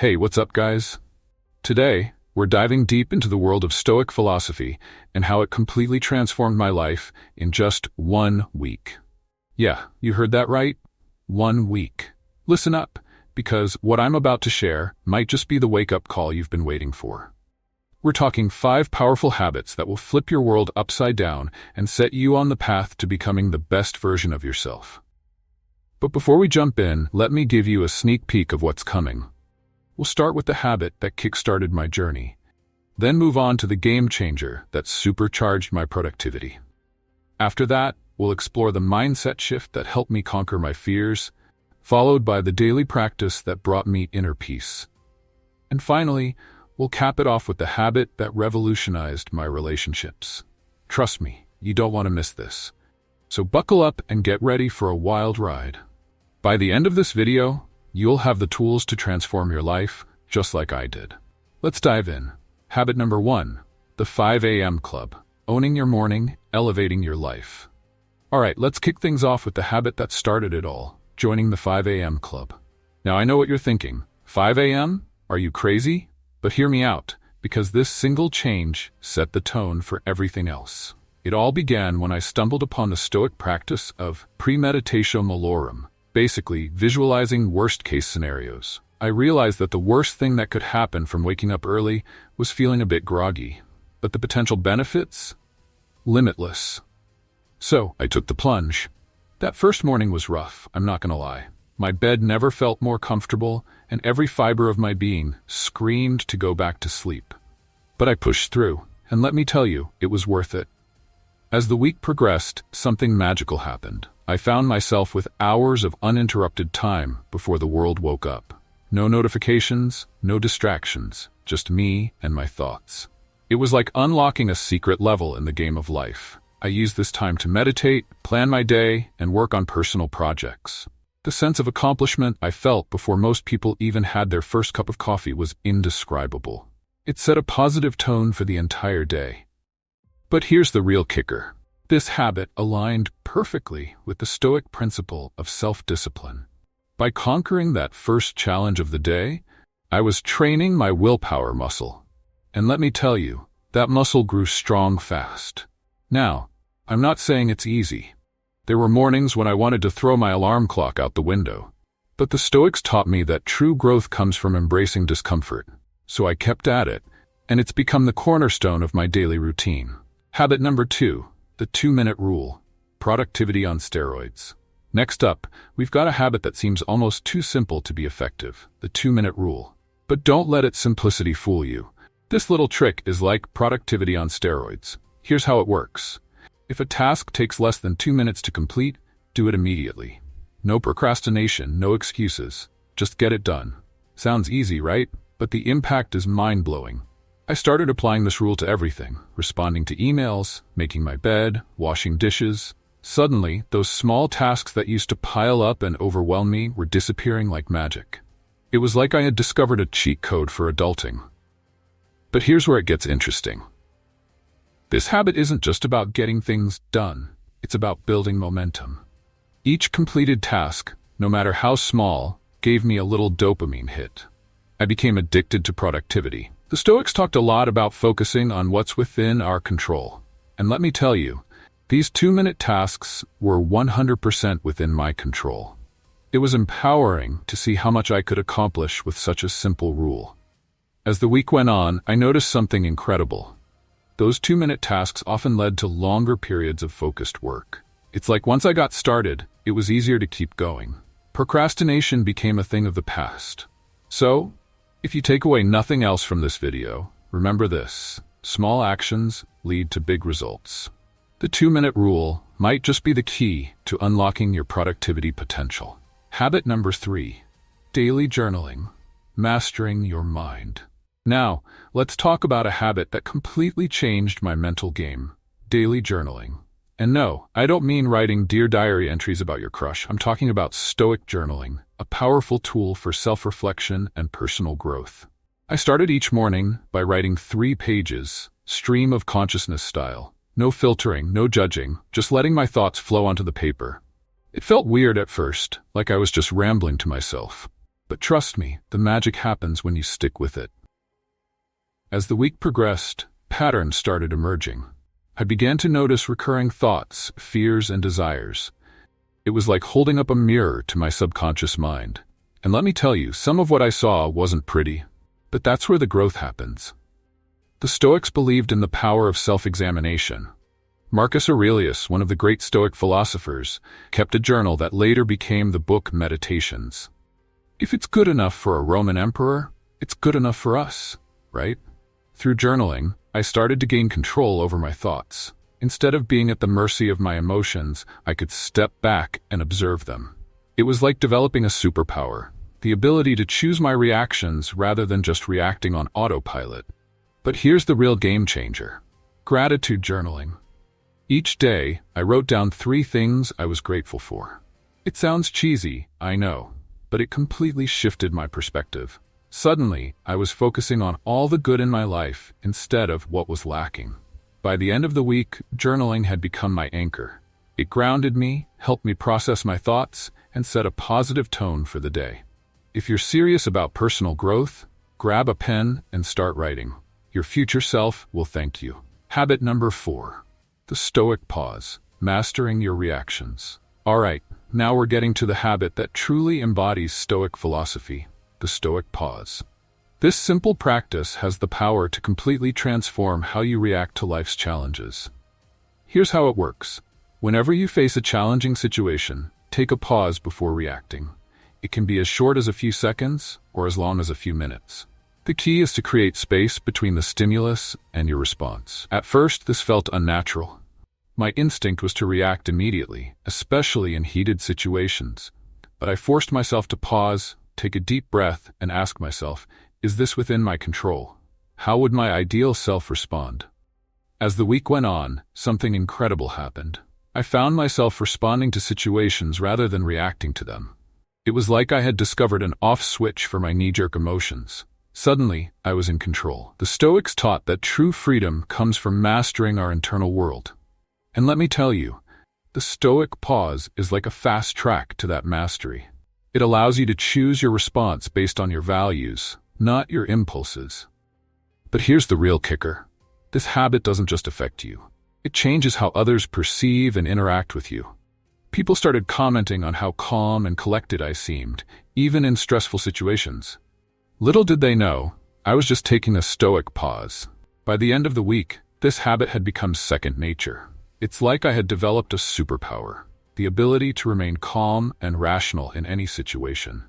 Hey, what's up, guys? Today, we're diving deep into the world of Stoic philosophy and how it completely transformed my life in just 1 week. Yeah, you heard that right. 1 week. Listen up, because what I'm about to share might just be the wake-up call you've been waiting for. We're talking 5 powerful habits that will flip your world upside down and set you on the path to becoming the best version of yourself. But before we jump in, let me give you a sneak peek of what's coming. We'll start with the habit that kick-started my journey, then move on to the game changer that supercharged my productivity. After that, we'll explore the mindset shift that helped me conquer my fears, followed by the daily practice that brought me inner peace. And finally, we'll cap it off with the habit that revolutionized my relationships. Trust me, you don't want to miss this. So buckle up and get ready for a wild ride. By the end of this video, you'll have the tools to transform your life, just like I did. Let's dive in. Habit number 1, the 5 a.m. club. Owning your morning, elevating your life. All right, let's kick things off with the habit that started it all, joining the 5 a.m. club. Now, I know what you're thinking. 5 a.m.? Are you crazy? But hear me out, because this single change set the tone for everything else. It all began when I stumbled upon the Stoic practice of premeditatio malorum, basically visualizing worst-case scenarios. I realized that the worst thing that could happen from waking up early was feeling a bit groggy, but the potential benefits? Limitless. So, I took the plunge. That first morning was rough, I'm not gonna lie. My bed never felt more comfortable, and every fiber of my being screamed to go back to sleep. But I pushed through, and let me tell you, it was worth it. As the week progressed, something magical happened. I found myself with hours of uninterrupted time before the world woke up. No notifications, no distractions, just me and my thoughts. It was like unlocking a secret level in the game of life. I used this time to meditate, plan my day, and work on personal projects. The sense of accomplishment I felt before most people even had their first cup of coffee was indescribable. It set a positive tone for the entire day. But here's the real kicker. This habit aligned perfectly with the Stoic principle of self-discipline. By conquering that first challenge of the day, I was training my willpower muscle. And let me tell you, that muscle grew strong fast. Now, I'm not saying it's easy. There were mornings when I wanted to throw my alarm clock out the window. But the Stoics taught me that true growth comes from embracing discomfort. So I kept at it, and it's become the cornerstone of my daily routine. Habit number 2. The 2-minute rule. Productivity on steroids. Next up, we've got a habit that seems almost too simple to be effective, the 2-minute rule. But don't let its simplicity fool you. This little trick is like productivity on steroids. Here's how it works. If a task takes less than 2 minutes to complete, do it immediately. No procrastination, no excuses. Just get it done. Sounds easy, right? But the impact is mind-blowing. I started applying this rule to everything, responding to emails, making my bed, washing dishes. Suddenly, those small tasks that used to pile up and overwhelm me were disappearing like magic. It was like I had discovered a cheat code for adulting. But here's where it gets interesting. This habit isn't just about getting things done, it's about building momentum. Each completed task, no matter how small, gave me a little dopamine hit. I became addicted to productivity. The Stoics talked a lot about focusing on what's within our control. And let me tell you, these 2-minute tasks were 100% within my control. It was empowering to see how much I could accomplish with such a simple rule. As the week went on, I noticed something incredible. Those 2-minute tasks often led to longer periods of focused work. It's like once I got started, it was easier to keep going. Procrastination became a thing of the past. So, if you take away nothing else from this video, remember this: small actions lead to big results. The 2-minute rule might just be the key to unlocking your productivity potential. Habit number 3, daily journaling, mastering your mind. Now, let's talk about a habit that completely changed my mental game: daily journaling. And no, I don't mean writing Dear Diary entries about your crush. I'm talking about Stoic journaling, a powerful tool for self-reflection and personal growth. I started each morning by writing 3 pages, stream of consciousness style. No filtering, no judging, just letting my thoughts flow onto the paper. It felt weird at first, like I was just rambling to myself. But trust me, the magic happens when you stick with it. As the week progressed, patterns started emerging. I began to notice recurring thoughts, fears, and desires. It was like holding up a mirror to my subconscious mind. And let me tell you, some of what I saw wasn't pretty, but that's where the growth happens. The Stoics believed in the power of self-examination. Marcus Aurelius, one of the great Stoic philosophers, kept a journal that later became the book Meditations. If it's good enough for a Roman emperor, it's good enough for us, right? Through journaling, I started to gain control over my thoughts. Instead of being at the mercy of my emotions, I could step back and observe them. It was like developing a superpower, the ability to choose my reactions rather than just reacting on autopilot. But here's the real game changer: gratitude journaling. Each day, I wrote down 3 things I was grateful for. It sounds cheesy, I know, but it completely shifted my perspective. Suddenly, I was focusing on all the good in my life instead of what was lacking. By the end of the week, journaling had become my anchor. It grounded me, helped me process my thoughts, and set a positive tone for the day. If you're serious about personal growth, grab a pen and start writing. Your future self will thank you. Habit number 4. The Stoic pause. Mastering your reactions. All right, now we're getting to the habit that truly embodies Stoic philosophy, the Stoic pause. This simple practice has the power to completely transform how you react to life's challenges. Here's how it works. Whenever you face a challenging situation, take a pause before reacting. It can be as short as a few seconds or as long as a few minutes. The key is to create space between the stimulus and your response. At first, this felt unnatural. My instinct was to react immediately, especially in heated situations. But I forced myself to pause, take a deep breath, and ask myself, is this within my control? How would my ideal self respond? As the week went on, something incredible happened. I found myself responding to situations rather than reacting to them. It was like I had discovered an off switch for my knee-jerk emotions. Suddenly, I was in control. The Stoics taught that true freedom comes from mastering our internal world. And let me tell you, the Stoic pause is like a fast track to that mastery. It allows you to choose your response based on your values, not your impulses. But here's the real kicker. This habit doesn't just affect you. It changes how others perceive and interact with you. People started commenting on how calm and collected I seemed, even in stressful situations. Little did they know, I was just taking a Stoic pause. By the end of the week, this habit had become second nature. It's like I had developed a superpower, the ability to remain calm and rational in any situation.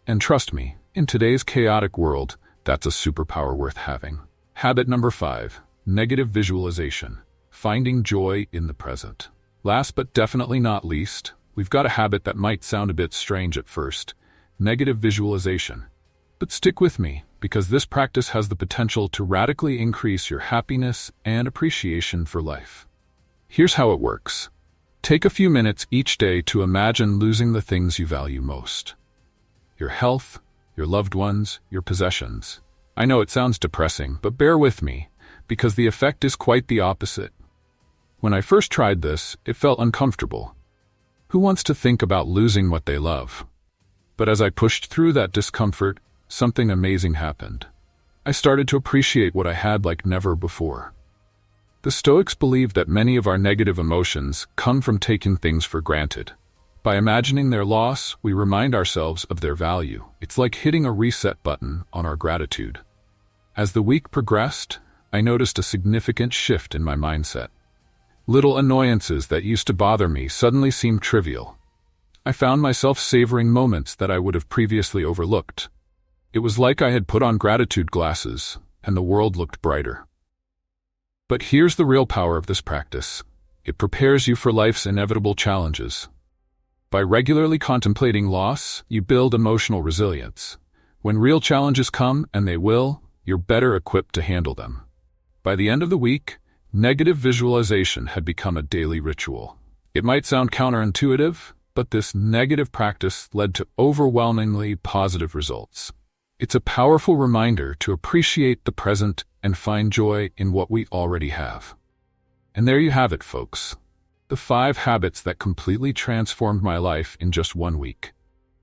And trust me, in today's chaotic world, that's a superpower worth having. Habit number 5, negative visualization, finding joy in the present. Last but definitely not least, we've got a habit that might sound a bit strange at first, negative visualization. But stick with me, because this practice has the potential to radically increase your happiness and appreciation for life. Here's how it works. Take a few minutes each day to imagine losing the things you value most. Your health, your loved ones, your possessions. I know it sounds depressing, but bear with me, because the effect is quite the opposite. When I first tried this, it felt uncomfortable. Who wants to think about losing what they love? But as I pushed through that discomfort, something amazing happened. I started to appreciate what I had like never before. The Stoics believed that many of our negative emotions come from taking things for granted. By imagining their loss, we remind ourselves of their value. It's like hitting a reset button on our gratitude. As the week progressed, I noticed a significant shift in my mindset. Little annoyances that used to bother me suddenly seemed trivial. I found myself savoring moments that I would have previously overlooked. It was like I had put on gratitude glasses, and the world looked brighter. But here's the real power of this practice. It prepares you for life's inevitable challenges. By regularly contemplating loss, you build emotional resilience. When real challenges come, and they will, you're better equipped to handle them. By the end of the week, negative visualization had become a daily ritual. It might sound counterintuitive, but this negative practice led to overwhelmingly positive results. It's a powerful reminder to appreciate the present and find joy in what we already have. And there you have it, folks. The 5 habits that completely transformed my life in just 1 week.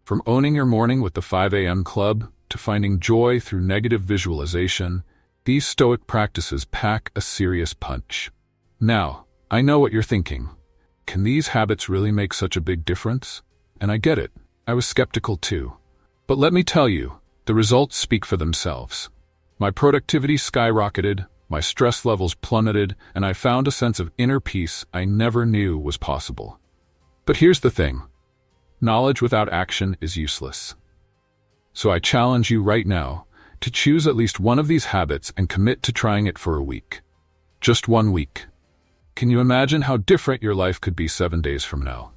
From owning your morning with the 5 a.m. club to finding joy through negative visualization, these Stoic practices pack a serious punch. Now, I know what you're thinking. Can these habits really make such a big difference? And I get it. I was skeptical too. But let me tell you, the results speak for themselves. My productivity skyrocketed, my stress levels plummeted, and I found a sense of inner peace I never knew was possible. But here's the thing. Knowledge without action is useless. So I challenge you right now to choose at least one of these habits and commit to trying it for a week. Just 1 week. Can you imagine how different your life could be 7 days from now?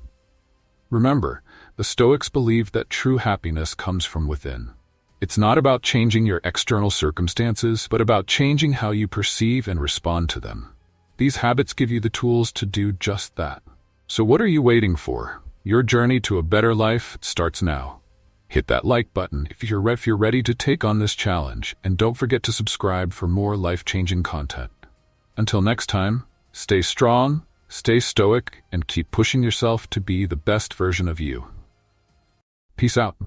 Remember, the Stoics believed that true happiness comes from within. It's not about changing your external circumstances, but about changing how you perceive and respond to them. These habits give you the tools to do just that. So what are you waiting for? Your journey to a better life starts now. Hit that like button if you're ready to take on this challenge, and don't forget to subscribe for more life-changing content. Until next time, stay strong, stay stoic, and keep pushing yourself to be the best version of you. Peace out.